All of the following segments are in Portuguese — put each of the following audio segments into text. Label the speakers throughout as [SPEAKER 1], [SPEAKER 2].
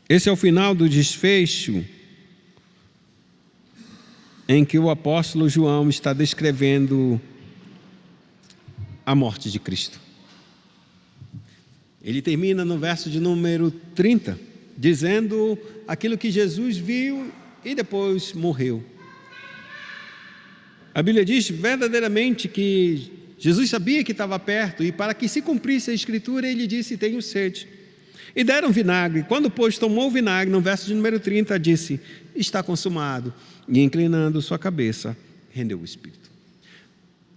[SPEAKER 1] Esse é o final do desfecho em que o apóstolo João está descrevendo a morte de Cristo. Ele termina no verso de número 30, dizendo aquilo que Jesus viu e depois morreu. A Bíblia diz verdadeiramente que Jesus sabia que estava perto, e para que se cumprisse a Escritura, ele disse: tenho sede. E deram vinagre. Quando, pois, tomou o vinagre, no verso de número 30, disse: está consumado. E inclinando sua cabeça, rendeu o Espírito.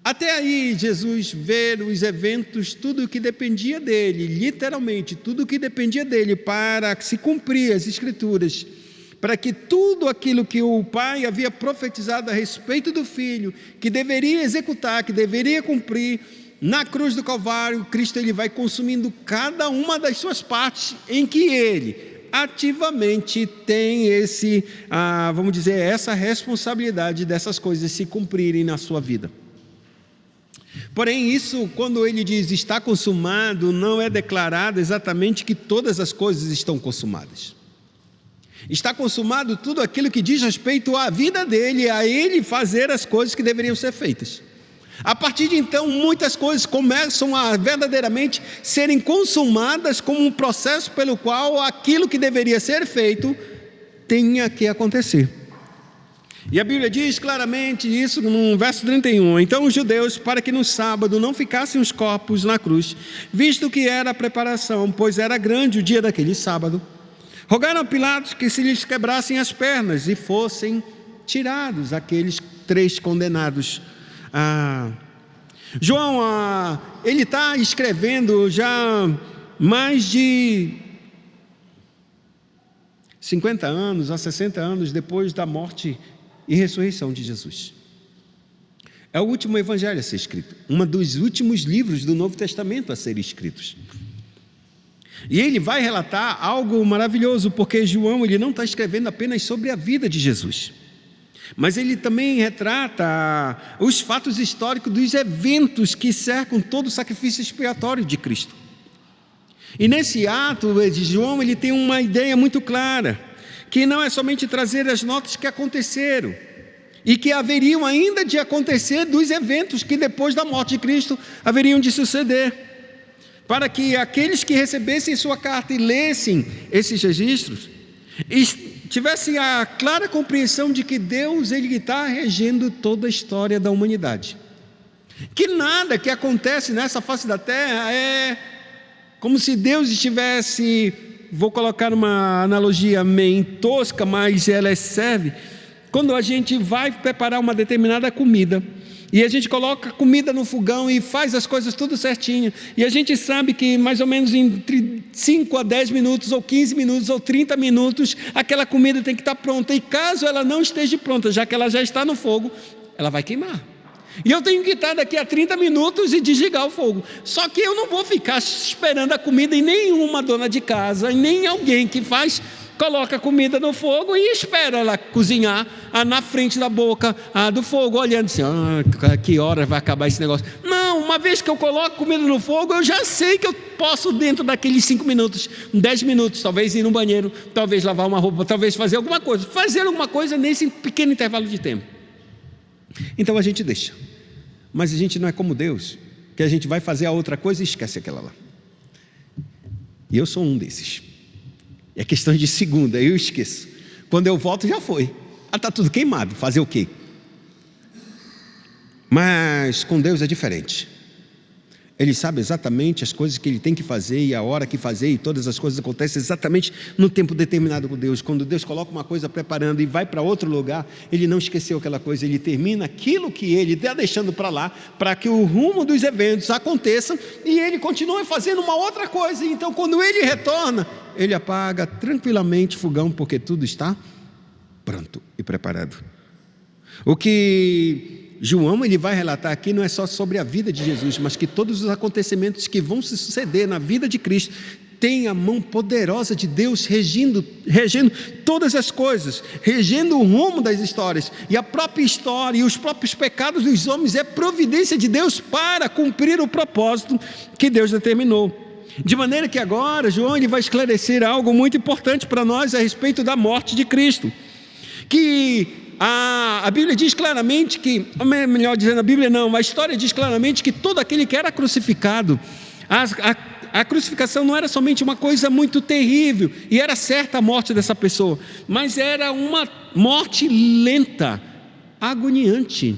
[SPEAKER 1] Até aí, Jesus vê os eventos, tudo o que dependia dele, literalmente, tudo o que dependia dele para se cumprir as Escrituras, para que tudo aquilo que o Pai havia profetizado a respeito do Filho, que deveria executar, que deveria cumprir, na cruz do Calvário, Cristo ele vai consumindo cada uma das suas partes, em que ele ativamente tem vamos dizer, essa responsabilidade dessas coisas se cumprirem na sua vida. Porém, isso, quando ele diz está consumado, não é declarado exatamente que todas as coisas estão consumadas. Está consumado tudo aquilo que diz respeito à vida dele, a ele fazer as coisas que deveriam ser feitas. A partir de então, muitas coisas começam a verdadeiramente serem consumadas como um processo pelo qual aquilo que deveria ser feito tenha que acontecer. E a Bíblia diz claramente isso no verso 31. Então os judeus, para que no sábado não ficassem os corpos na cruz, visto que era a preparação, pois era grande o dia daquele sábado, rogaram a Pilatos que se lhes quebrassem as pernas e fossem tirados aqueles 3 condenados. João, ele está escrevendo já mais de 50 anos a 60 anos depois da morte e ressurreição de Jesus. É o último evangelho a ser escrito, um dos últimos livros do Novo Testamento a serem escritos. E ele vai relatar algo maravilhoso, porque João ele não está escrevendo apenas sobre a vida de Jesus, mas ele também retrata os fatos históricos dos eventos que cercam todo o sacrifício expiatório de Cristo. E nesse ato de João ele tem uma ideia muito clara, que não é somente trazer as notas que aconteceram e que haveriam ainda de acontecer dos eventos que depois da morte de Cristo haveriam de suceder, para que aqueles que recebessem sua carta e lessem esses registros tivessem a clara compreensão de que Deus ele está regendo toda a história da humanidade, que nada que acontece nessa face da terra é como se Deus estivesse, vou colocar uma analogia meio tosca, mas ela serve. Quando a gente vai preparar uma determinada comida e a gente coloca comida no fogão e faz as coisas tudo certinho, e a gente sabe que mais ou menos entre 5 a 10 minutos, ou 15 minutos, ou 30 minutos, aquela comida tem que estar pronta, e caso ela não esteja pronta, já que ela já está no fogo, ela vai queimar. E eu tenho que estar daqui a 30 minutos e desligar o fogo. Só que eu não vou ficar esperando a comida, e nenhuma dona de casa, e nem alguém que coloca a comida no fogo e espera ela cozinhar na frente da boca do fogo, olhando assim, que hora vai acabar esse negócio. Não, uma vez que eu coloco comida no fogo, eu já sei que eu posso, dentro daqueles 5 minutos, 10 minutos, talvez ir no banheiro, talvez lavar uma roupa, talvez fazer alguma coisa nesse pequeno intervalo de tempo. Então a gente deixa, mas a gente não é como Deus, que a gente vai fazer a outra coisa e esquece aquela lá. E eu sou um desses. É questão de segunda, eu esqueço. Quando eu volto já foi. Está tudo queimado, fazer o quê? Mas com Deus é diferente. Ele sabe exatamente as coisas que ele tem que fazer e a hora que fazer, e todas as coisas acontecem exatamente no tempo determinado por Deus. Quando Deus coloca uma coisa preparando e vai para outro lugar, ele não esqueceu aquela coisa, ele termina aquilo que ele está deixando para lá, para que o rumo dos eventos aconteçam e ele continua fazendo uma outra coisa. Então quando ele retorna, ele apaga tranquilamente o fogão, porque tudo está pronto e preparado. O que João ele vai relatar aqui não é só sobre a vida de Jesus, mas que todos os acontecimentos que vão se suceder na vida de Cristo têm a mão poderosa de Deus regendo todas as coisas, regendo o rumo das histórias, e a própria história e os próprios pecados dos homens é providência de Deus para cumprir o propósito que Deus determinou. De maneira que agora João ele vai esclarecer algo muito importante para nós a respeito da morte de Cristo. Que a Bíblia diz claramente que, melhor dizendo, a Bíblia não, a história diz claramente que todo aquele que era crucificado, a crucificação não era somente uma coisa muito terrível, e era certa a morte dessa pessoa, mas era uma morte lenta, agoniante,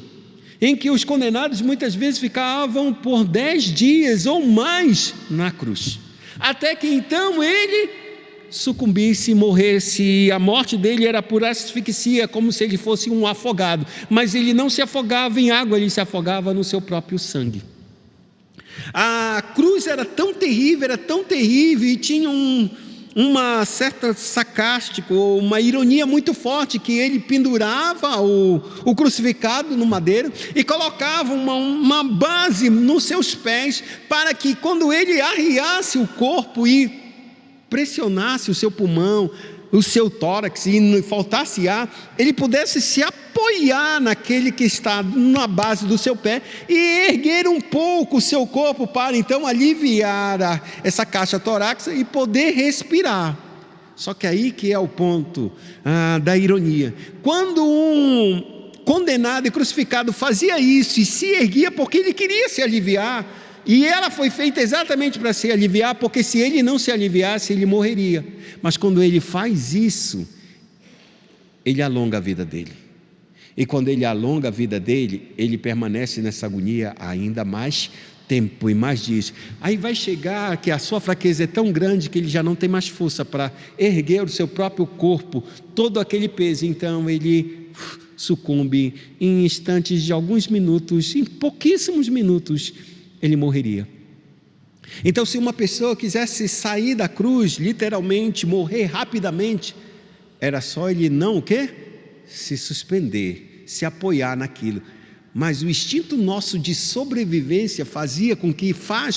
[SPEAKER 1] em que os condenados muitas vezes ficavam por 10 dias ou mais na cruz, até que então ele sucumbisse e morresse. A morte dele era por asfixia, como se ele fosse um afogado, mas ele não se afogava em água, ele se afogava no seu próprio sangue. A cruz era tão terrível e tinha uma certa sarcástico, uma ironia muito forte, que ele pendurava o crucificado no madeiro e colocava uma base nos seus pés, para que quando ele arriasse o corpo e pressionasse o seu pulmão, o seu tórax, e faltasse ar, ele pudesse se apoiar naquele que está na base do seu pé e erguer um pouco o seu corpo para então aliviar essa caixa torácica e poder respirar. Só que aí que é o ponto da ironia. Quando um condenado e crucificado fazia isso e se erguia porque ele queria se aliviar, e ela foi feita exatamente para se aliviar, porque se ele não se aliviasse, ele morreria. Mas quando ele faz isso, ele alonga a vida dele. E quando ele alonga a vida dele, ele permanece nessa agonia ainda mais tempo e mais dias. Aí vai chegar que a sua fraqueza é tão grande que ele já não tem mais força para erguer o seu próprio corpo, todo aquele peso. Então ele sucumbe em instantes de alguns minutos, em pouquíssimos minutos, ele morreria. Então, se uma pessoa quisesse sair da cruz, literalmente morrer rapidamente, era só ele não o quê? Se suspender, se apoiar naquilo. Mas o instinto nosso de sobrevivência faz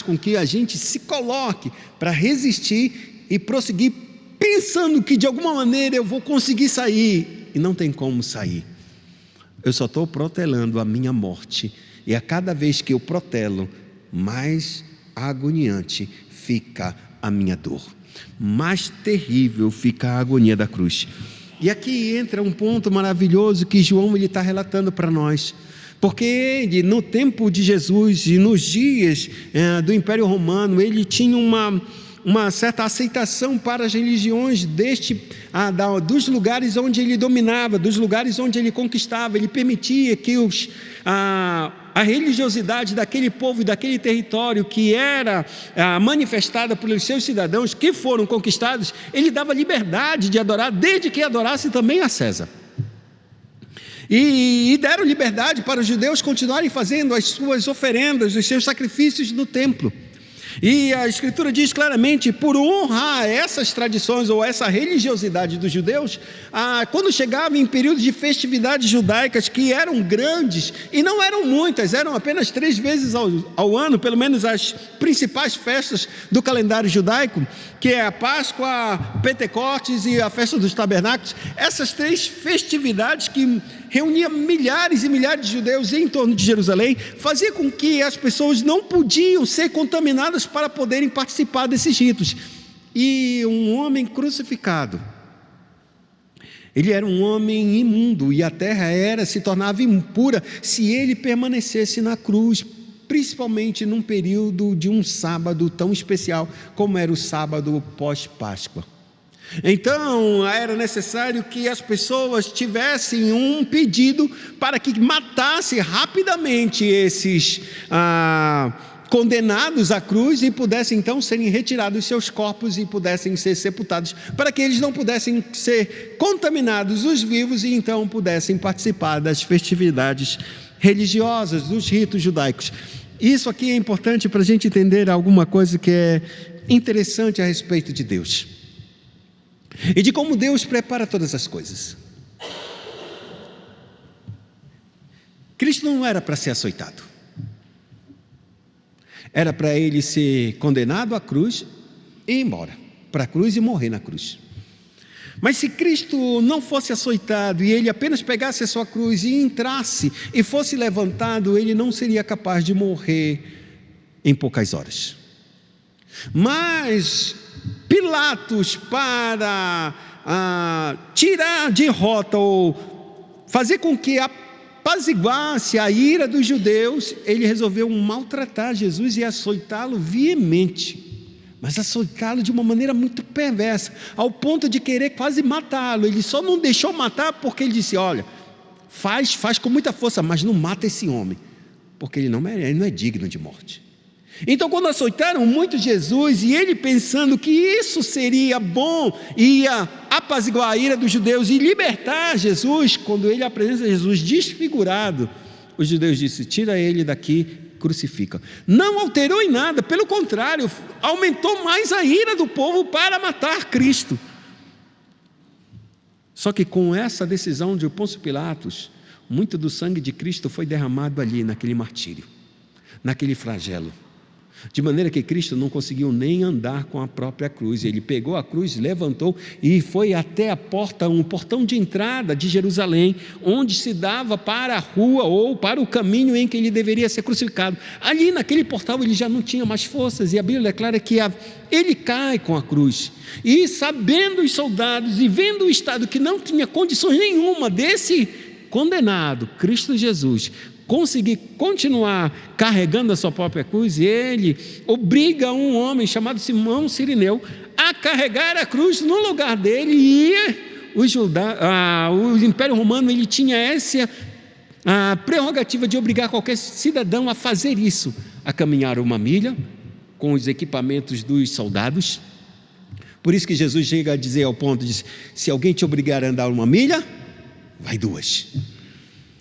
[SPEAKER 1] com que a gente se coloque para resistir e prosseguir, pensando que de alguma maneira eu vou conseguir sair, e não tem como sair. Eu só estou protelando a minha morte, e a cada vez que eu protelo, mais agoniante fica a minha dor, mais terrível fica a agonia da cruz. E aqui entra um ponto maravilhoso que João está relatando para nós, porque ele, no tempo de Jesus e nos dias do Império Romano, ele tinha uma certa aceitação para as religiões dos lugares onde ele dominava, dos lugares onde ele conquistava. Ele permitia que a religiosidade daquele povo e daquele território, que era manifestada pelos seus cidadãos que foram conquistados, ele dava liberdade de adorar, desde que adorasse também a César. E deram liberdade para os judeus continuarem fazendo as suas oferendas, os seus sacrifícios no templo. E a Escritura diz claramente, por honrar essas tradições ou essa religiosidade dos judeus, quando chegava em períodos de festividades judaicas que eram grandes, e não eram muitas, eram apenas 3 vezes ao ano, pelo menos as principais festas do calendário judaico, que é a Páscoa, Pentecostes e a Festa dos Tabernáculos. Essas 3 festividades que reunia milhares e milhares de judeus em torno de Jerusalém, fazia com que as pessoas não podiam ser contaminadas para poderem participar desses ritos. E um homem crucificado, ele era um homem imundo, e a terra se tornava impura se ele permanecesse na cruz, principalmente num período de um sábado tão especial como era o sábado pós-Páscoa. Então era necessário que as pessoas tivessem um pedido para que matasse rapidamente esses condenados à cruz, e pudessem então serem retirados seus corpos e pudessem ser sepultados, para que eles não pudessem ser contaminados, os vivos, e então pudessem participar das festividades religiosas, dos ritos judaicos. Isso aqui é importante para a gente entender alguma coisa que é interessante a respeito de Deus e de como Deus prepara todas as coisas. Cristo não era para ser açoitado, era para ele ser condenado à cruz e ir embora para a cruz e morrer na cruz. Mas se Cristo não fosse açoitado e ele apenas pegasse a sua cruz e entrasse e fosse levantado, ele não seria capaz de morrer em poucas horas. Mas Pilatos, para tirar de rota ou fazer com que apaziguasse a ira dos judeus, ele resolveu maltratar Jesus e açoitá-lo veemente. Mas açoitá-lo de uma maneira muito perversa, ao ponto de querer quase matá-lo. Ele só não deixou matar porque ele disse: olha, faz com muita força, mas não mata esse homem, porque ele não é digno de morte. Então, quando açoitaram muito Jesus, e ele pensando que isso seria bom, ia apaziguar a ira dos judeus e libertar Jesus, quando ele apresenta Jesus desfigurado, os judeus disseram: tira ele daqui, crucifica. Não alterou em nada, pelo contrário, aumentou mais a ira do povo para matar Cristo. Só que com essa decisão de Pôncio Pilatos, muito do sangue de Cristo foi derramado ali, naquele martírio, naquele flagelo, de maneira que Cristo não conseguiu nem andar com a própria cruz. Ele pegou a cruz, levantou e foi até a porta, um portão de entrada de Jerusalém, onde se dava para a rua ou para o caminho em que ele deveria ser crucificado. Ali naquele portal ele já não tinha mais forças, e a Bíblia declara que ele cai com a cruz. E sabendo os soldados e vendo o estado que não tinha condições nenhuma desse condenado, Cristo Jesus, conseguir continuar carregando a sua própria cruz, ele obriga um homem chamado Simão Cirineu a carregar a cruz no lugar dele. E o Império Romano, ele tinha essa prerrogativa de obrigar qualquer cidadão a fazer isso, a caminhar 1 milha com os equipamentos dos soldados. Por isso que Jesus chega a dizer ao ponto de: se alguém te obrigar a andar 1 milha, vai 2.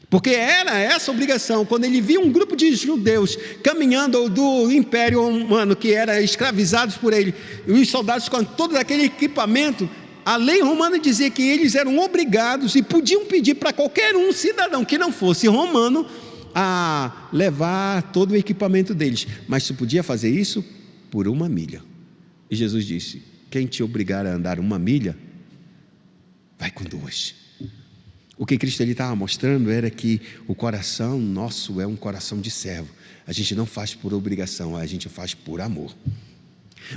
[SPEAKER 1] Porque era essa obrigação. Quando ele via um grupo de judeus caminhando do Império Romano, que era escravizados por ele, e os soldados com todo aquele equipamento, a lei romana dizia que eles eram obrigados e podiam pedir para qualquer um cidadão que não fosse romano a levar todo o equipamento deles, mas se podia fazer isso por 1 milha. E Jesus disse: quem te obrigar a andar 1 milha, vai com 2. O que Cristo estava mostrando era que o coração nosso é um coração de servo. A gente não faz por obrigação, a gente faz por amor.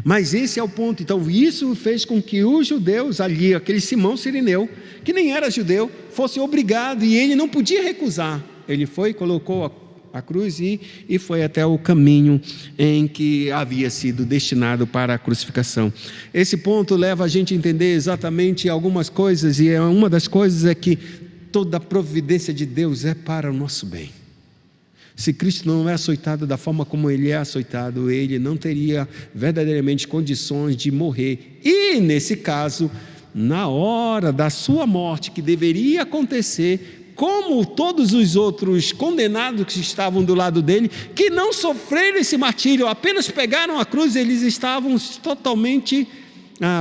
[SPEAKER 1] Mas esse é o ponto. Então isso fez com que os judeus ali, aquele Simão Cirineu, que nem era judeu, fosse obrigado, e ele não podia recusar. Ele foi, colocou a cruz e foi até o caminho em que havia sido destinado para a crucificação. Esse ponto leva a gente a entender exatamente algumas coisas, e uma das coisas é que toda a providência de Deus é para o nosso bem. Se Cristo não é açoitado da forma como ele é açoitado, ele não teria verdadeiramente condições de morrer. E nesse caso, na hora da sua morte, que deveria acontecer, como todos os outros condenados que estavam do lado dele, que não sofreram esse martírio, apenas pegaram a cruz, eles estavam totalmente,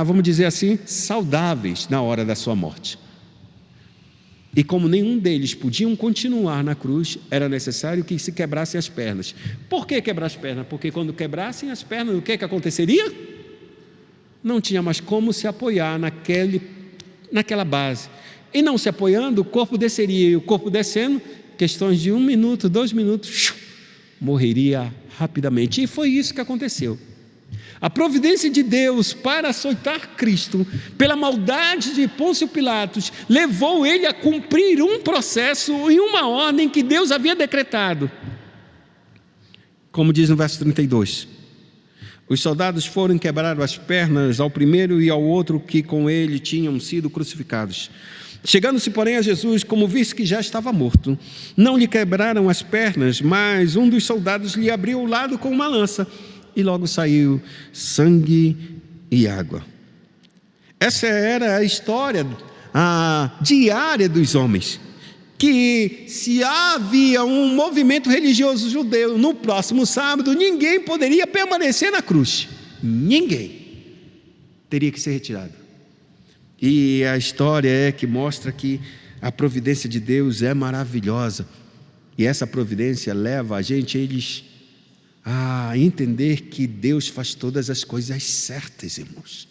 [SPEAKER 1] vamos dizer assim, saudáveis na hora da sua morte. E como nenhum deles podiam continuar na cruz, era necessário que se quebrassem as pernas. Por que quebrar as pernas? Porque quando quebrassem as pernas, o que aconteceria? Não tinha mais como se apoiar naquela base. E não se apoiando, o corpo desceria. E o corpo descendo, questões de 1 minuto, 2 minutos, morreria rapidamente. E foi isso que aconteceu. A providência de Deus para açoitar Cristo, pela maldade de Pôncio Pilatos, levou ele a cumprir um processo e uma ordem que Deus havia decretado. Como diz no verso 32: os soldados foram quebrar as pernas ao primeiro e ao outro que com ele tinham sido crucificados. Chegando-se, porém, a Jesus, como visse que já estava morto, não lhe quebraram as pernas, mas um dos soldados lhe abriu o lado com uma lança, e logo saiu sangue e água. Essa era a história diária dos homens, que se havia um movimento religioso judeu no próximo sábado, ninguém poderia permanecer na cruz, ninguém, teria que ser retirado. E a história é que mostra que a providência de Deus é maravilhosa, e essa providência leva a gente, a entender que Deus faz todas as coisas certas, irmãos.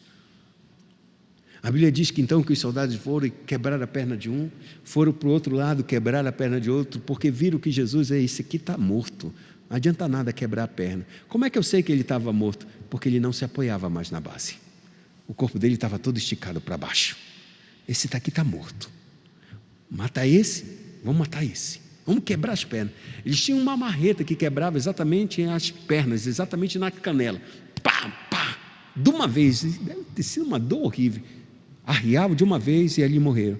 [SPEAKER 1] A Bíblia diz que então que os soldados foram e quebraram a perna de um, foram para o outro lado quebrar a perna de outro, porque viram que Jesus esse aqui está morto, Não adianta nada quebrar a perna. Como é que eu sei que ele estava morto? Porque ele não se apoiava mais na base. O corpo dele estava todo esticado para baixo. Esse daqui está morto. Mata esse, vamos matar esse. Vamos quebrar as pernas. Eles tinham uma marreta que quebrava exatamente as pernas, exatamente na canela. Pá, pá, de uma vez. Deve ter sido uma dor horrível. Arriavam de uma vez e ali morreram.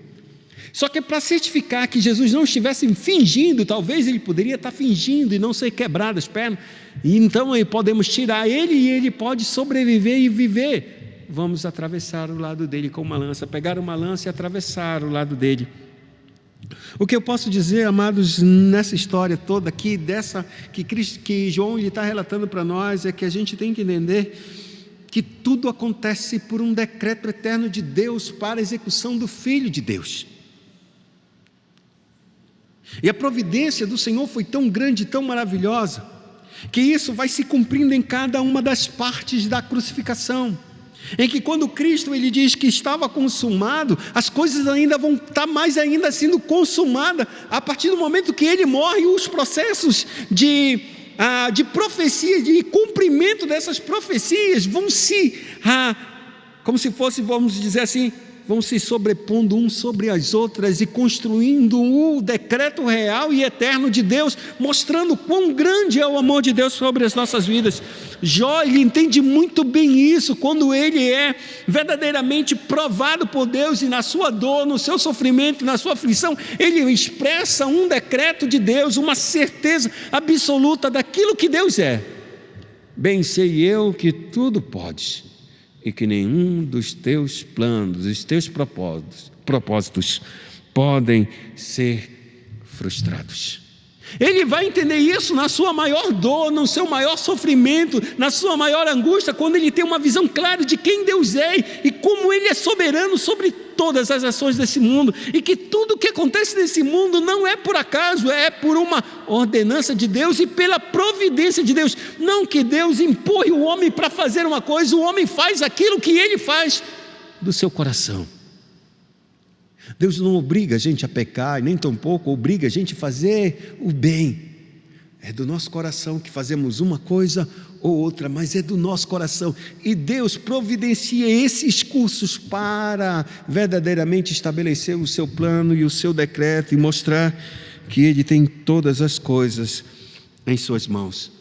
[SPEAKER 1] Só que para certificar que Jesus não estivesse fingindo, talvez ele poderia estar fingindo e não ser quebrado as pernas, e então podemos tirar ele e ele pode sobreviver e viver. Vamos atravessar o lado dele com uma lança, pegar uma lança e atravessar o lado dele. O que eu posso dizer, amados, nessa história toda aqui, que João está relatando para nós, é que a gente tem que entender que tudo acontece por um decreto eterno de Deus para a execução do Filho de Deus. E a providência do Senhor foi tão grande, tão maravilhosa, que isso vai se cumprindo em cada uma das partes da crucificação, em que quando Cristo ele diz que estava consumado, as coisas ainda vão estar mais ainda sendo consumadas, a partir do momento que ele morre, os processos de profecia, de cumprimento dessas profecias vão como se fosse, vamos dizer assim, vão se sobrepondo uns sobre as outras e construindo o decreto real e eterno de Deus, mostrando quão grande é o amor de Deus sobre as nossas vidas. Jó, ele entende muito bem isso, quando ele é verdadeiramente provado por Deus e na sua dor, no seu sofrimento, na sua aflição, ele expressa um decreto de Deus, uma certeza absoluta daquilo que Deus é. Bem sei eu que tudo podes, e que nenhum dos teus planos, dos teus propósitos podem ser frustrados. Ele vai entender isso na sua maior dor, no seu maior sofrimento, na sua maior angústia, quando ele tem uma visão clara de quem Deus é e como Ele é soberano sobre todas as ações desse mundo, e que tudo o que acontece nesse mundo não é por acaso, é por uma ordenança de Deus e pela providência de Deus. Não que Deus empurre o homem para fazer uma coisa, o homem faz aquilo que ele faz do seu coração. Deus não obriga a gente a pecar, nem tampouco obriga a gente a fazer o bem. É do nosso coração que fazemos uma coisa ou outra, mas é do nosso coração. E Deus providencia esses cursos para verdadeiramente estabelecer o seu plano e o seu decreto e mostrar que Ele tem todas as coisas em suas mãos.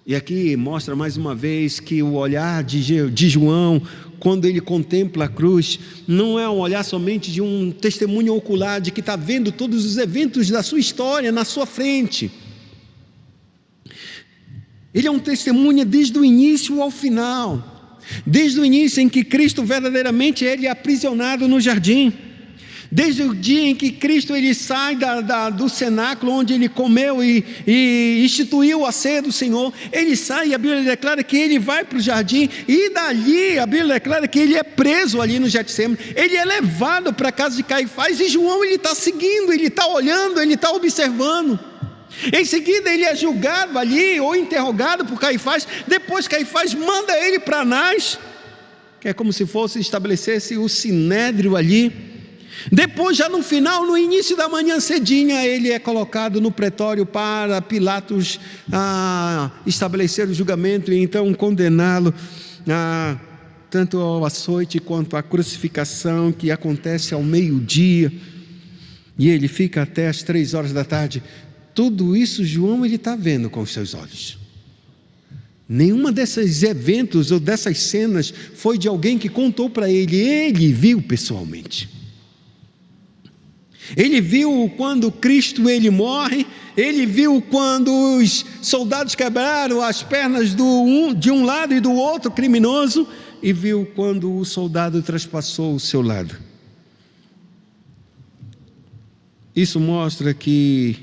[SPEAKER 1] E aqui mostra mais uma vez que o olhar de João, quando ele contempla a cruz, não é um olhar somente de um testemunho ocular, de que está vendo todos os eventos da sua história na sua frente. Ele é um testemunho desde o início ao final, desde o início em que Cristo verdadeiramente ele é aprisionado no jardim, desde o dia em que Cristo ele sai do cenáculo onde ele comeu e instituiu a ceia do Senhor. Ele sai e a Bíblia declara que ele vai para o jardim, e dali a Bíblia declara que ele é preso ali no Getsemane, ele é levado para a casa de Caifás, e João ele está seguindo, ele está olhando, ele está observando. Em seguida ele é julgado ali, ou interrogado por Caifás. Depois Caifás manda ele para Anás, que é como se fosse estabelecesse o sinédrio ali. Depois, já no final, no início da manhã cedinha, ele é colocado no pretório para Pilatos estabelecer o julgamento e então condená-lo tanto ao açoite quanto à crucificação, que acontece ao meio-dia, e ele fica até as 3 horas da tarde. Tudo isso João ele está vendo com os seus olhos. Nenhuma desses eventos ou dessas cenas foi de alguém que contou para ele, ele viu pessoalmente. Ele viu quando Cristo ele morre, ele viu quando os soldados quebraram as pernas de um lado e do outro criminoso, e viu quando o soldado traspassou o seu lado. Isso mostra que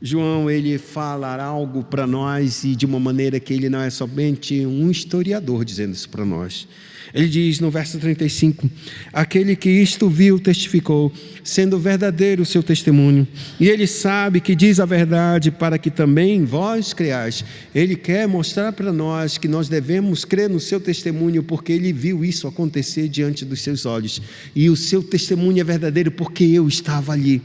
[SPEAKER 1] João ele fala algo para nós, e de uma maneira que ele não é somente um historiador dizendo isso para nós. Ele diz no verso 35, aquele que isto viu testificou, sendo verdadeiro o seu testemunho, e ele sabe que diz a verdade, para que também vós creais. Ele quer mostrar para nós que nós devemos crer no seu testemunho, porque ele viu isso acontecer diante dos seus olhos, e o seu testemunho é verdadeiro porque eu estava ali.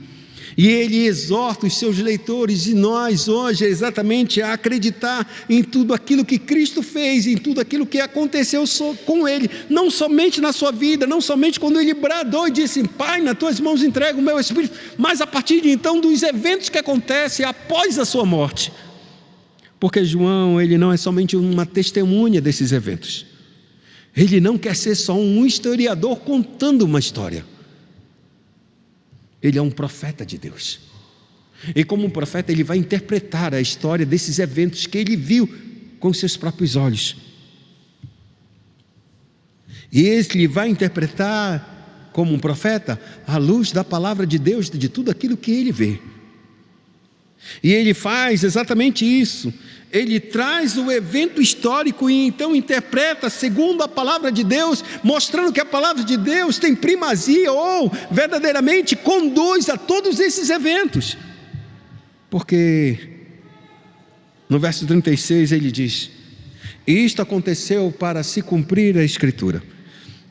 [SPEAKER 1] E ele exorta os seus leitores e nós hoje exatamente a acreditar em tudo aquilo que Cristo fez, em tudo aquilo que aconteceu com ele, não somente na sua vida, não somente quando ele bradou e disse: Pai, nas tuas mãos entrego o meu espírito, mas a partir de então dos eventos que acontecem após a sua morte. Porque João, ele não é somente uma testemunha desses eventos, ele não quer ser só um historiador contando uma história. Ele é um profeta de Deus. E como um profeta, ele vai interpretar a história desses eventos que ele viu com seus próprios olhos. E ele vai interpretar como um profeta à luz da palavra de Deus, de tudo aquilo que ele vê. E ele faz exatamente isso. Ele traz o evento histórico e então interpreta segundo a palavra de Deus, mostrando que a palavra de Deus tem primazia ou verdadeiramente conduz a todos esses eventos. Porque no verso 36 ele diz: isto aconteceu para se cumprir a Escritura.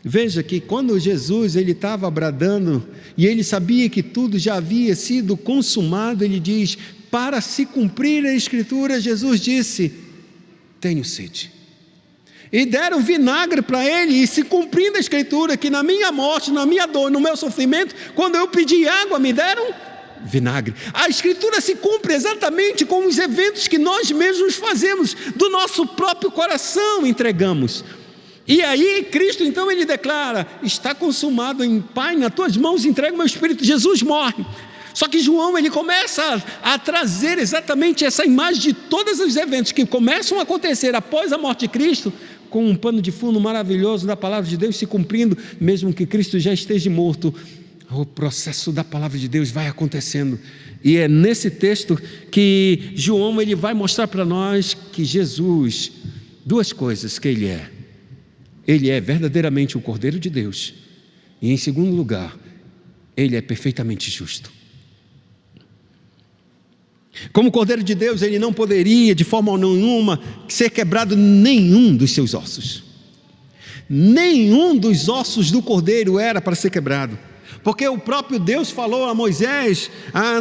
[SPEAKER 1] Veja que quando Jesus ele estava bradando e ele sabia que tudo já havia sido consumado, ele diz: para se cumprir a Escritura, Jesus disse: tenho sede. E deram vinagre para ele, e se cumprindo a Escritura, que na minha morte, na minha dor, no meu sofrimento, quando eu pedi água, me deram vinagre. A Escritura se cumpre exatamente com os eventos que nós mesmos fazemos, do nosso próprio coração entregamos. E aí Cristo então ele declara: está consumado, em Pai, nas tuas mãos entrego o meu espírito. Jesus morre. Só que João ele começa a trazer exatamente essa imagem de todos os eventos que começam a acontecer após a morte de Cristo, com um pano de fundo maravilhoso da palavra de Deus se cumprindo, mesmo que Cristo já esteja morto. O processo da palavra de Deus vai acontecendo. E é nesse texto que João ele vai mostrar para nós que Jesus, duas coisas que ele é. Ele é verdadeiramente o Cordeiro de Deus. E em segundo lugar, ele é perfeitamente justo. Como Cordeiro de Deus, ele não poderia de forma nenhuma ser quebrado nenhum dos seus ossos. Nenhum dos ossos do Cordeiro era para ser quebrado. Porque o próprio Deus falou a Moisés,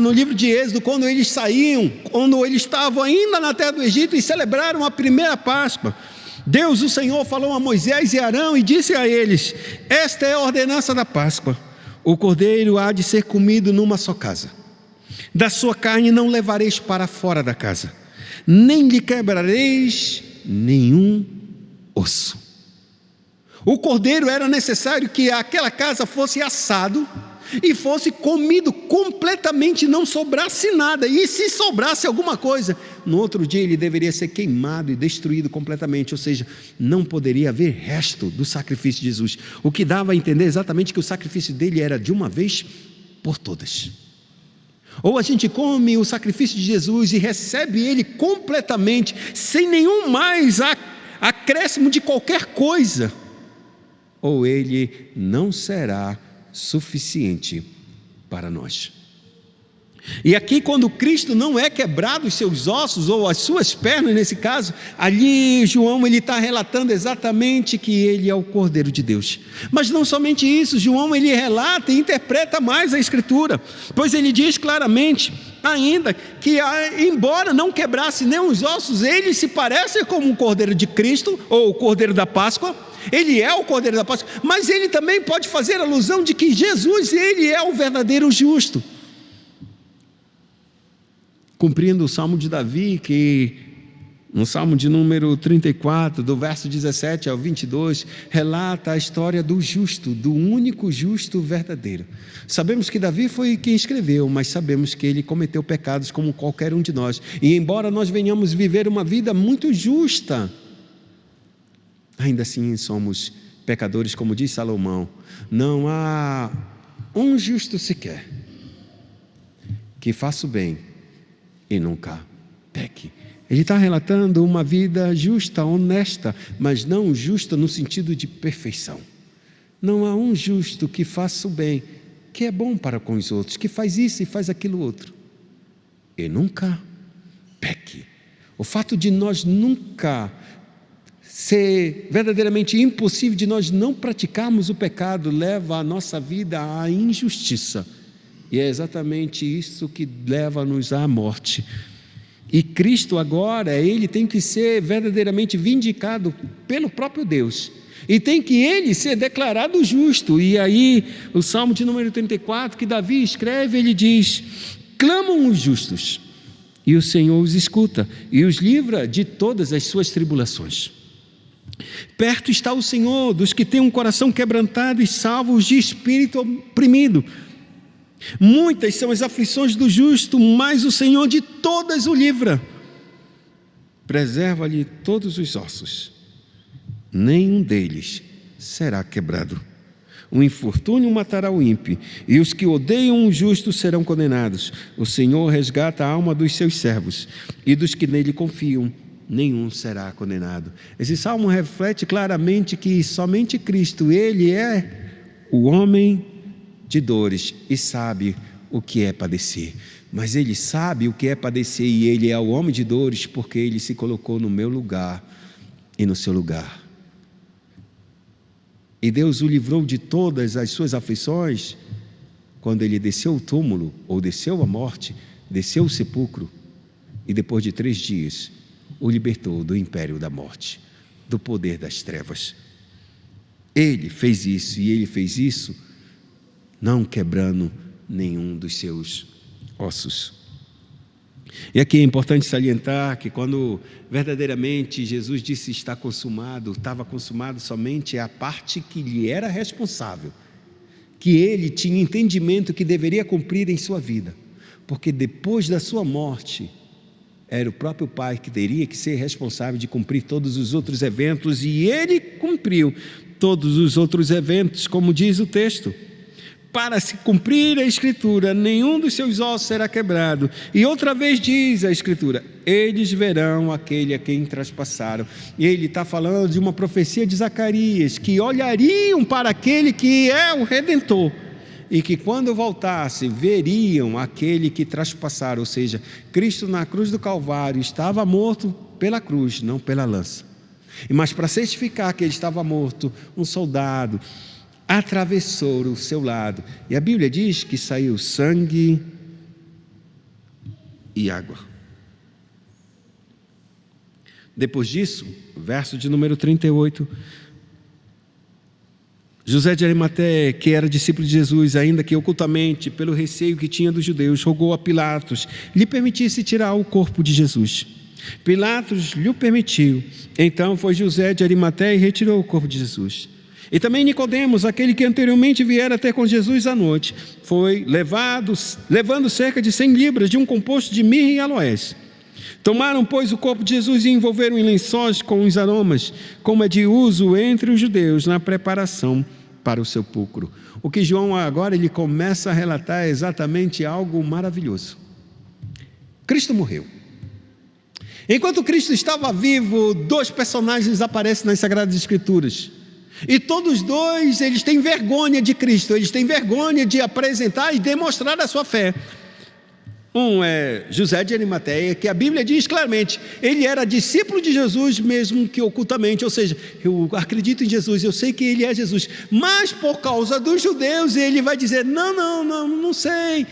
[SPEAKER 1] no livro de Êxodo, quando eles saíam, quando eles estavam ainda na terra do Egito e celebraram a primeira Páscoa. Deus, o Senhor, falou a Moisés e Arão e disse a eles: esta é a ordenança da Páscoa. O cordeiro há de ser comido numa só casa. Da sua carne não levareis para fora da casa, nem lhe quebrareis nenhum osso. O cordeiro era necessário que aquela casa fosse assado e fosse comido completamente, não sobrasse nada. E se sobrasse alguma coisa, no outro dia ele deveria ser queimado e destruído completamente. Ou seja, não poderia haver resto do sacrifício de Jesus. O que dava a entender exatamente que o sacrifício dele era de uma vez por todas. Ou a gente come o sacrifício de Jesus e recebe ele completamente, sem nenhum mais acréscimo de qualquer coisa, ou ele não será suficiente para nós. E aqui, quando Cristo não é quebrado os seus ossos, ou as suas pernas nesse caso, ali João ele está relatando exatamente que ele é o Cordeiro de Deus. Mas não somente isso, João ele relata e interpreta mais a Escritura, pois ele diz claramente ainda que embora não quebrasse nem os ossos, ele se parece como um Cordeiro de Cristo, ou o Cordeiro da Páscoa. Ele é o Cordeiro da Páscoa, mas ele também pode fazer alusão de que Jesus ele é o verdadeiro justo, cumprindo o Salmo de Davi, que no Salmo de número 34, do verso 17 ao 22, relata a história do justo, do único justo verdadeiro. Sabemos que Davi foi quem escreveu, mas sabemos que ele cometeu pecados como qualquer um de nós. E embora nós venhamos viver uma vida muito justa, ainda assim somos pecadores, como diz Salomão. Não há um justo sequer que faça o bem e nunca peque. Ele está relatando uma vida justa, honesta, mas não justa no sentido de perfeição. Não há um justo que faça o bem, que é bom para com os outros, que faz isso e faz aquilo outro, e nunca peque. O fato de nós nunca ser verdadeiramente impossível de nós não praticarmos o pecado leva a nossa vida à injustiça E é exatamente isso que leva-nos à morte. E Cristo agora, Ele tem que ser verdadeiramente vindicado pelo próprio Deus. E tem que Ele ser declarado justo. E aí, o Salmo de número 34, que Davi escreve, ele diz: clamam os justos, e o Senhor os escuta, e os livra de todas as suas tribulações. Perto está o Senhor dos que têm um coração quebrantado e salva os de espírito oprimido. Muitas são as aflições do justo, mas o Senhor de todas o livra. Preserva-lhe todos os ossos, nenhum deles será quebrado. O infortúnio matará o ímpio, e os que odeiam o justo serão condenados. O Senhor resgata a alma dos seus servos, e dos que nele confiam, nenhum será condenado. Esse salmo reflete claramente que somente Cristo, Ele é o homem de dores e sabe o que é padecer. Mas Ele sabe o que é padecer, e Ele é o homem de dores porque Ele se colocou no meu lugar e no seu lugar. E Deus o livrou de todas as suas aflições quando Ele desceu o túmulo, ou desceu a morte, desceu o sepulcro, e depois de 3 dias o libertou do império da morte, do poder das trevas. Ele fez isso, e Ele fez isso não quebrando nenhum dos seus ossos. E aqui é importante salientar que quando verdadeiramente Jesus disse está consumado, estava consumado somente a parte que lhe era responsável, que ele tinha entendimento que deveria cumprir em sua vida, porque depois da sua morte, era o próprio Pai que teria que ser responsável de cumprir todos os outros eventos, e ele cumpriu todos os outros eventos, como diz o texto. Para se cumprir a Escritura, nenhum dos seus ossos será quebrado. E outra vez diz a Escritura: eles verão aquele a quem traspassaram. E ele está falando de uma profecia de Zacarias, que olhariam para aquele que é o Redentor, e que quando voltasse, veriam aquele que traspassaram. Ou seja, Cristo na cruz do Calvário estava morto pela cruz, não pela lança. Mas para certificar que ele estava morto, um soldado atravessou o seu lado, e a Bíblia diz que saiu sangue e água. Depois disso, verso de número 38, José de Arimateia, que era discípulo de Jesus, ainda que ocultamente, pelo receio que tinha dos judeus, rogou a Pilatos lhe permitisse tirar o corpo de Jesus. Pilatos lhe permitiu. Então foi José de Arimateia e retirou o corpo de Jesus. E também Nicodemos, aquele que anteriormente viera ter com Jesus à noite, foi levando cerca de 100 libras de um composto de mirra e aloés. Tomaram, pois, o corpo de Jesus e envolveram em lençóis com os aromas, como é de uso entre os judeus na preparação para o sepulcro. O que João agora ele começa a relatar é exatamente algo maravilhoso. Cristo morreu. Enquanto Cristo estava vivo, 2 personagens aparecem nas Sagradas Escrituras. E todos 2, eles têm vergonha de Cristo, eles têm vergonha de apresentar e demonstrar a sua fé. Um é José de Arimateia, que a Bíblia diz claramente, ele era discípulo de Jesus, mesmo que ocultamente, ou seja, eu acredito em Jesus, eu sei que ele é Jesus, mas por causa dos judeus, ele vai dizer, não sei,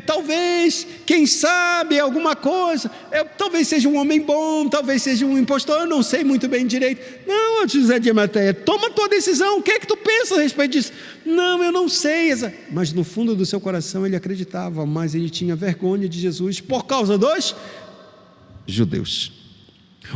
[SPEAKER 1] talvez, quem sabe, alguma coisa, talvez seja um homem bom, talvez seja um impostor, eu não sei muito bem direito. Não, José de Arimateia, toma a tua decisão, o que é que tu pensa a respeito disso? Não, eu não sei, mas no fundo do seu coração ele acreditava, mas ele tinha vergonha de Jesus por causa dos judeus.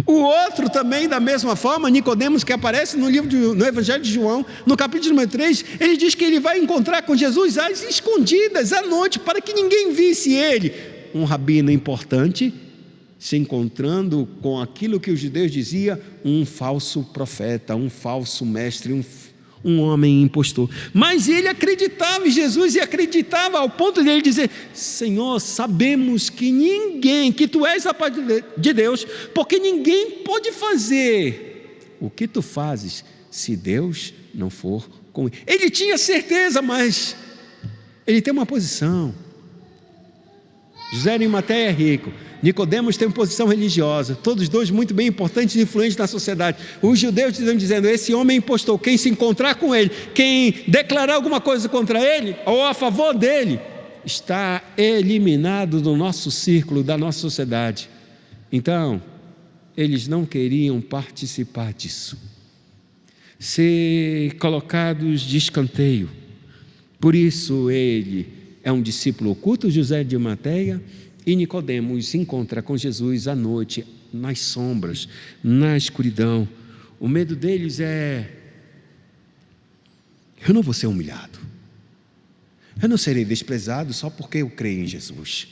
[SPEAKER 1] O outro também, da mesma forma, Nicodemos, que aparece no Evangelho de João, no capítulo número 3, ele diz que ele vai encontrar com Jesus às escondidas, à noite, para que ninguém visse ele, um rabino importante, se encontrando com aquilo que os judeus diziam, um falso profeta, um falso mestre, um homem impostor. Mas ele acreditava em Jesus, e acreditava ao ponto de ele dizer, Senhor, sabemos que ninguém, que tu és a parte de Deus, porque ninguém pode fazer o que tu fazes, se Deus não for com ele. Ele tinha certeza, mas ele tem uma posição. José de Arimateia é rico, Nicodemos tem uma posição religiosa, todos 2 muito bem importantes e influentes na sociedade. Os judeus estão dizendo, esse homem é impostor, quem se encontrar com ele, quem declarar alguma coisa contra ele, ou a favor dele, está eliminado do nosso círculo, da nossa sociedade. Então, eles não queriam participar disso, ser colocados de escanteio. Por isso ele é um discípulo oculto, José de Arimateia, e Nicodemos se encontra com Jesus à noite, nas sombras, na escuridão. O medo deles é: eu não vou ser humilhado, eu não serei desprezado só porque eu creio em Jesus,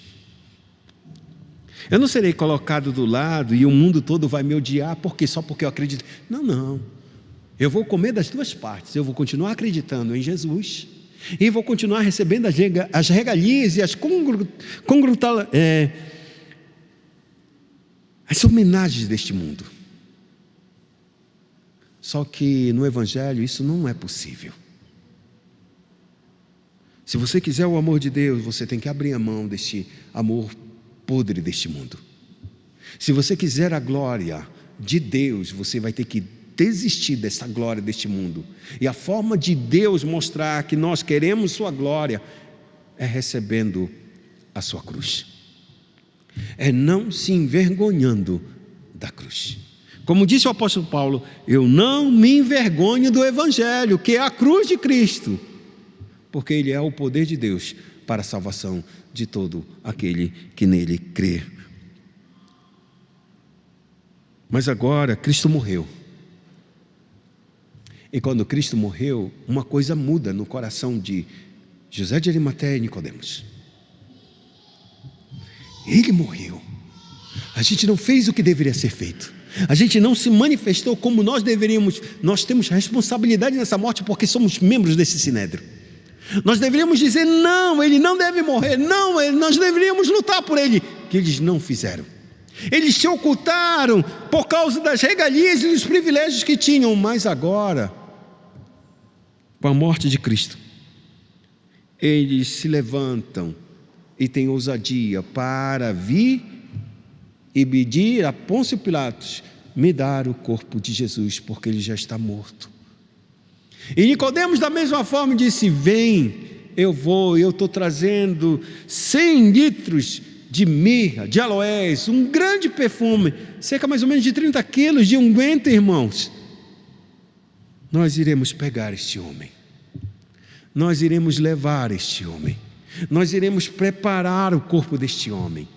[SPEAKER 1] eu não serei colocado do lado e o mundo todo vai me odiar só porque eu acredito. Não, eu vou comer das duas partes. Eu vou continuar acreditando em Jesus e vou continuar recebendo as regalias e as homenagens deste mundo. Só que no Evangelho isso não é possível. Se você quiser o amor de Deus, você tem que abrir a mão deste amor podre deste mundo. Se você quiser a glória de Deus, você vai ter que desistir dessa glória deste mundo. E a forma de Deus mostrar que nós queremos sua glória é recebendo a sua cruz, é não se envergonhando da cruz. Como disse o apóstolo Paulo: eu não me envergonho do Evangelho, que é a cruz de Cristo, porque ele é o poder de Deus para a salvação de todo aquele que nele crê. Mas agora Cristo morreu. E quando Cristo morreu, uma coisa muda no coração de José de Arimateia e Nicodemos. Ele morreu. A gente não fez o que deveria ser feito. A gente não se manifestou como nós deveríamos. Nós temos responsabilidade nessa morte porque somos membros desse sinédrio. Nós deveríamos dizer: não, ele não deve morrer. Não, nós deveríamos lutar por ele. Que eles não fizeram. Eles se ocultaram por causa das regalias e dos privilégios que tinham. Mas agora, com a morte de Cristo, eles se levantam e têm ousadia para vir e pedir a Pôncio Pilatos: me dar o corpo de Jesus, porque ele já está morto. E Nicodemos da mesma forma disse: vem, eu estou trazendo 100 litros de mirra, de aloés, um grande perfume, cerca mais ou menos de 30 quilos de unguento, irmãos. Nós iremos pegar este homem, nós iremos levar este homem, nós iremos preparar o corpo deste homem.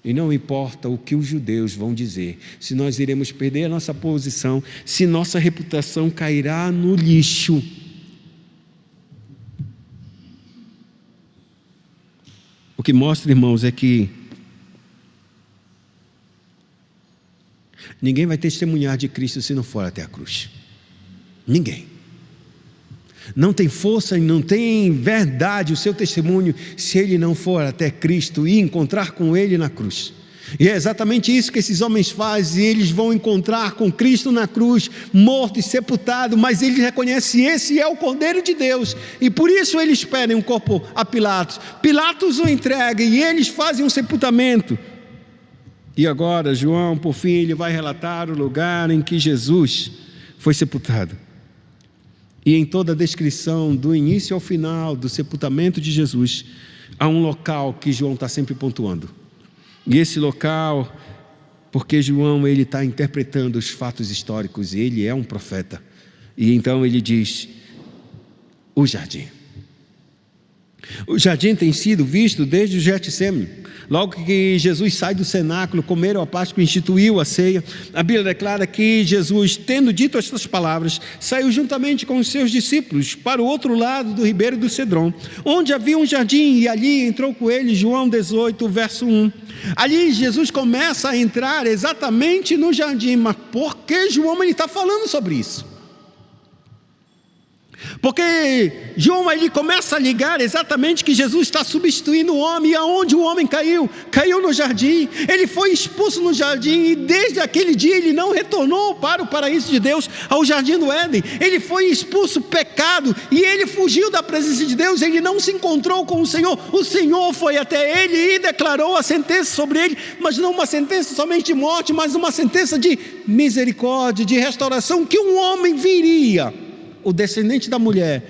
[SPEAKER 1] E não importa o que os judeus vão dizer, se nós iremos perder a nossa posição, se nossa reputação cairá no lixo. O que mostra, irmãos, é que ninguém vai testemunhar de Cristo se não for até a cruz. Ninguém. Não tem força e não tem verdade o seu testemunho se ele não for até Cristo e encontrar com ele na cruz. E é exatamente isso que esses homens fazem. Eles vão encontrar com Cristo na cruz, morto e sepultado, mas eles reconhecem: esse é o Cordeiro de Deus, e por isso eles pedem um corpo a Pilatos. Pilatos o entrega e eles fazem um sepultamento. E agora João, por fim, ele vai relatar o lugar em que Jesus foi sepultado. E em toda a descrição, do início ao final do sepultamento de Jesus, há um local que João está sempre pontuando. E esse local, porque João ele está interpretando os fatos históricos, e ele é um profeta. E então ele diz: o jardim. O jardim tem sido visto desde o Getsêmani. Logo que Jesus sai do cenáculo, comeram a Páscoa, instituiu a ceia. A Bíblia declara que Jesus, tendo dito estas palavras, saiu juntamente com os seus discípulos para o outro lado do ribeiro do Cedron, onde havia um jardim, e ali entrou com ele. João 18, verso 1. Ali Jesus começa a entrar exatamente no jardim. Mas por que João está falando sobre isso? Porque João ele começa a ligar exatamente que Jesus está substituindo o homem. E aonde o homem caiu? Caiu no jardim. Ele foi expulso no jardim, e desde aquele dia ele não retornou para o paraíso de Deus, ao jardim do Éden. Ele foi expulso, pecado, e ele fugiu da presença de Deus. Ele não se encontrou com o Senhor. O Senhor foi até ele e declarou a sentença sobre ele, mas não uma sentença somente de morte, mas uma sentença de misericórdia, de restauração, que um homem viria, o descendente da mulher,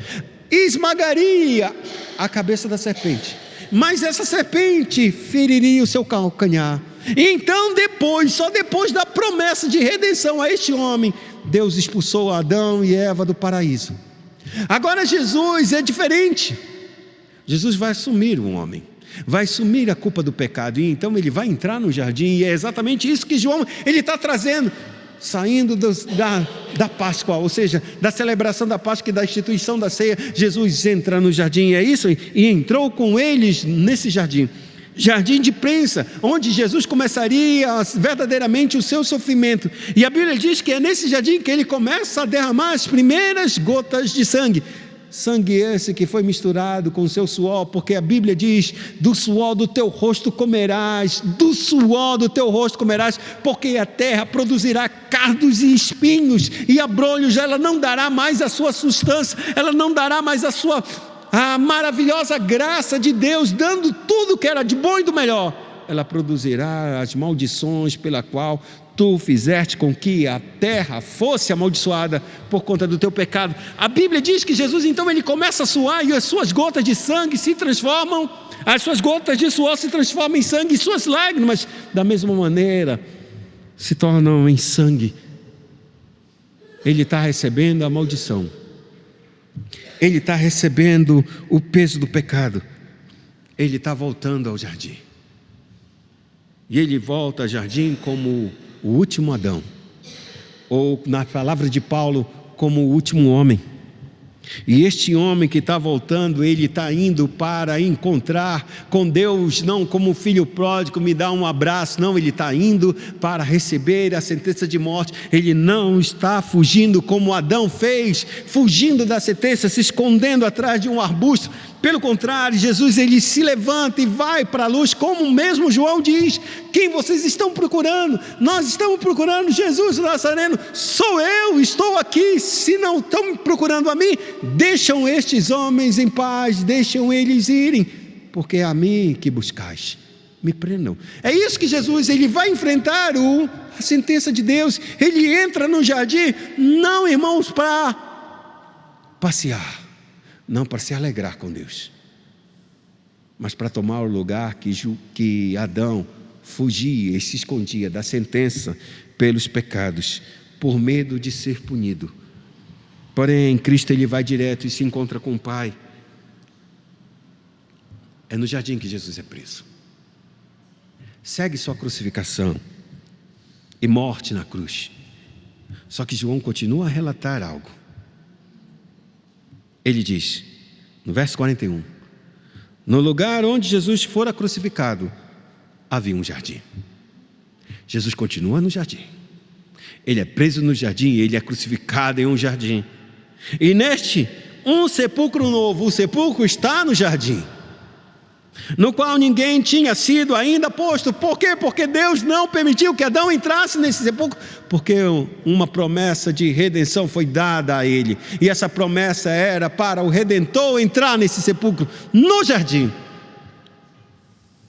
[SPEAKER 1] esmagaria a cabeça da serpente, mas essa serpente feriria o seu calcanhar. E então só depois da promessa de redenção a este homem, Deus expulsou Adão e Eva do paraíso. Agora Jesus é diferente. Jesus vai assumir o homem, vai assumir a culpa do pecado, e então ele vai entrar no jardim, e é exatamente isso que João está trazendo, saindo da Páscoa, ou seja, da celebração da Páscoa e da instituição da ceia. Jesus entra no jardim, é isso, e entrou com eles nesse jardim de prensa, onde Jesus começaria verdadeiramente o seu sofrimento. E a Bíblia diz que é nesse jardim que ele começa a derramar as primeiras gotas de sangue. Sangue esse que foi misturado com o seu suor, porque a Bíblia diz: do suor do teu rosto comerás, do suor do teu rosto comerás, porque a terra produzirá cardos e espinhos, e abrolhos. Ela não dará mais a sua substância, ela não dará mais a maravilhosa graça de Deus, dando tudo que era de bom e do melhor. Ela produzirá as maldições pela qual tu fizeste com que a terra fosse amaldiçoada por conta do teu pecado. A Bíblia diz que Jesus então ele começa a suar, e as suas gotas de sangue se transformam, as suas gotas de suor se transformam em sangue, e suas lágrimas da mesma maneira se tornam em sangue. Ele está recebendo a maldição, ele está recebendo o peso do pecado, ele está voltando ao jardim. E ele volta ao jardim como o último Adão, ou na palavra de Paulo, como o último homem. E este homem que está voltando, ele está indo para encontrar com Deus, não como filho pródigo, me dá um abraço, não, ele está indo para receber a sentença de morte. Ele não está fugindo como Adão fez, fugindo da sentença, se escondendo atrás de um arbusto. Pelo contrário, Jesus ele se levanta e vai para a luz, como mesmo João diz: quem vocês estão procurando? Nós estamos procurando Jesus o Nazareno. Sou eu, estou aqui. Se não estão procurando a mim, deixam estes homens em paz, deixam eles irem, porque é a mim que buscais, me prendam. É isso que Jesus ele vai enfrentar a sentença de Deus. Ele entra no jardim, não, irmãos, para passear, não para se alegrar com Deus, mas para tomar o lugar que Adão fugia e se escondia da sentença pelos pecados, por medo de ser punido. Porém, Cristo ele vai direto e se encontra com o Pai. É no jardim que Jesus é preso. Segue sua crucificação e morte na cruz. Só que João continua a relatar algo. Ele diz, no verso 41, no lugar onde Jesus fora crucificado, havia um jardim. Jesus continua no jardim. Ele é preso no jardim, ele é crucificado em um jardim. E neste, um sepulcro novo, o sepulcro está no jardim, no qual ninguém tinha sido ainda posto. Por quê? Porque Deus não permitiu que Adão entrasse nesse sepulcro, porque uma promessa de redenção foi dada a ele, e essa promessa era para o Redentor entrar nesse sepulcro, no jardim.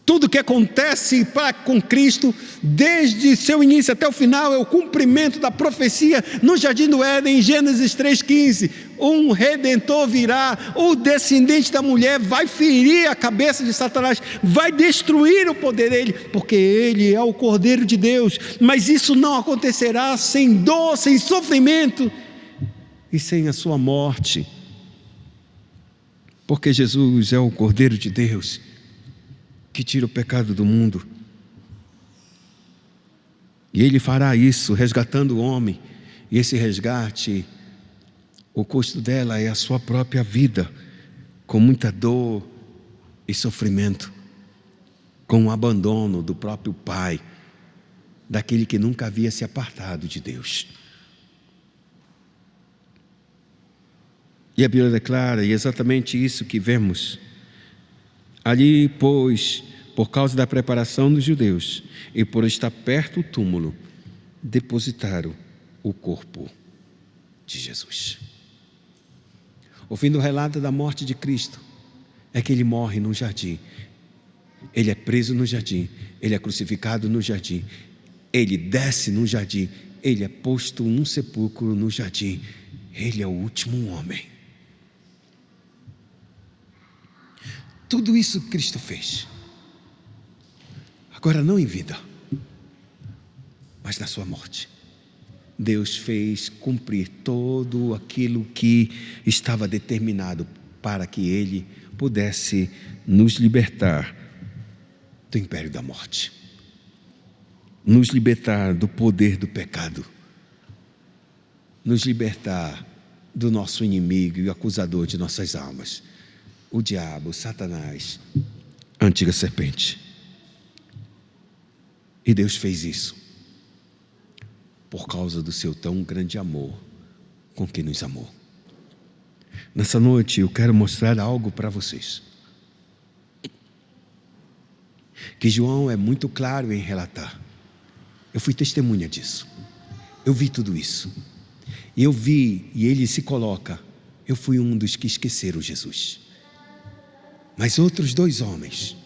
[SPEAKER 1] Tudo que acontece com Cristo, desde seu início até o final, é o cumprimento da profecia no Jardim do Éden, em Gênesis 3,15. Um Redentor virá, o descendente da mulher vai ferir a cabeça de Satanás, vai destruir o poder dele, porque ele é o Cordeiro de Deus. Mas isso não acontecerá sem dor, sem sofrimento e sem a sua morte, porque Jesus é o Cordeiro de Deus, que tira o pecado do mundo. E ele fará isso resgatando o homem, e esse resgate, o custo dela é a sua própria vida, com muita dor e sofrimento, com o abandono do próprio Pai, daquele que nunca havia se apartado de Deus. E a Bíblia declara, e é exatamente isso que vemos ali, pois, por causa da preparação dos judeus e por estar perto do túmulo, depositaram o corpo de Jesus. O fim do relato da morte de Cristo é que ele morre no jardim, ele é preso no jardim, ele é crucificado no jardim, ele desce no jardim, ele é posto num sepulcro no jardim, ele é o último homem. Tudo isso Cristo fez. Agora não em vida, mas na sua morte. Deus fez cumprir todo aquilo que estava determinado para que Ele pudesse nos libertar do império da morte, nos libertar do poder do pecado, nos libertar do nosso inimigo e acusador de nossas almas, o diabo, Satanás, a antiga serpente. E Deus fez isso por causa do seu tão grande amor com que nos amou. Nessa noite eu quero mostrar algo para vocês, que João é muito claro em relatar. Eu fui testemunha disso. Eu vi tudo isso. E eu vi, e ele se coloca, eu fui um dos que esqueceram Jesus. Mas outros 2 homens,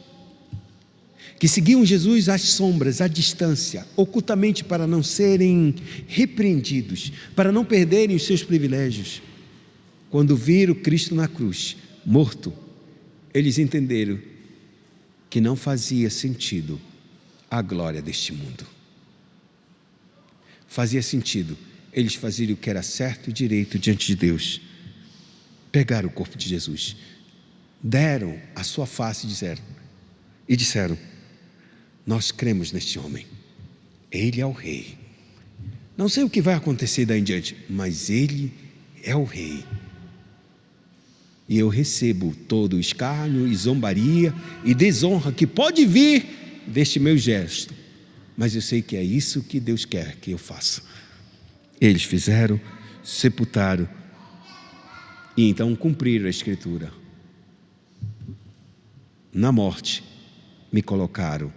[SPEAKER 1] que seguiam Jesus às sombras, à distância, ocultamente, para não serem repreendidos, para não perderem os seus privilégios, quando viram Cristo na cruz, morto, eles entenderam que não fazia sentido a glória deste mundo. Fazia sentido eles fazerem o que era certo e direito diante de Deus. Pegaram o corpo de Jesus, deram a sua face e disseram: nós cremos neste homem, ele é o rei. Não sei o que vai acontecer daí em diante, mas ele é o rei. E eu recebo todo o escárnio e zombaria e desonra que pode vir deste meu gesto, mas eu sei que é isso que Deus quer que eu faça. Eles fizeram, sepultaram e então cumpriram a Escritura. Na morte me colocaram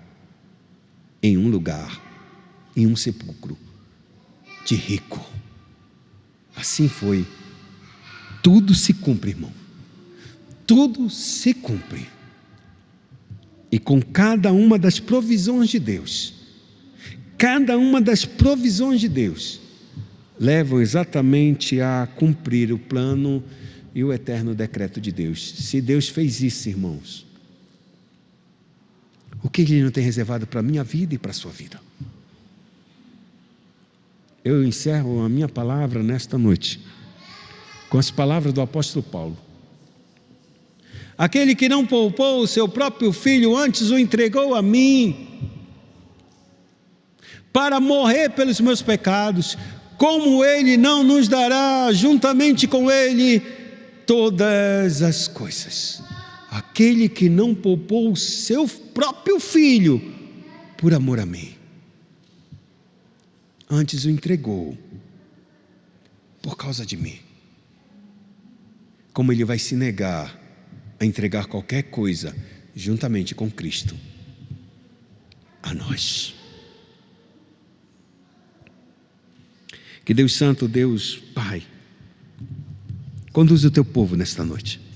[SPEAKER 1] em um lugar, em um sepulcro de rico. Assim foi. Tudo se cumpre, irmão. Tudo se cumpre. E com cada uma das provisões de Deus, cada uma das provisões de Deus, levam exatamente a cumprir o plano e o eterno decreto de Deus. Se Deus fez isso, irmãos, o que Ele não tem reservado para a minha vida e para a sua vida? Eu encerro a minha palavra nesta noite com as palavras do apóstolo Paulo. Aquele que não poupou o seu próprio filho, antes o entregou a mim, para morrer pelos meus pecados, como Ele não nos dará juntamente com Ele todas as coisas? Aquele que não poupou o seu próprio filho por amor a mim, antes o entregou por causa de mim. Como Ele vai se negar a entregar qualquer coisa juntamente com Cristo a nós? Que Deus Santo, Deus Pai, conduza o teu povo nesta noite.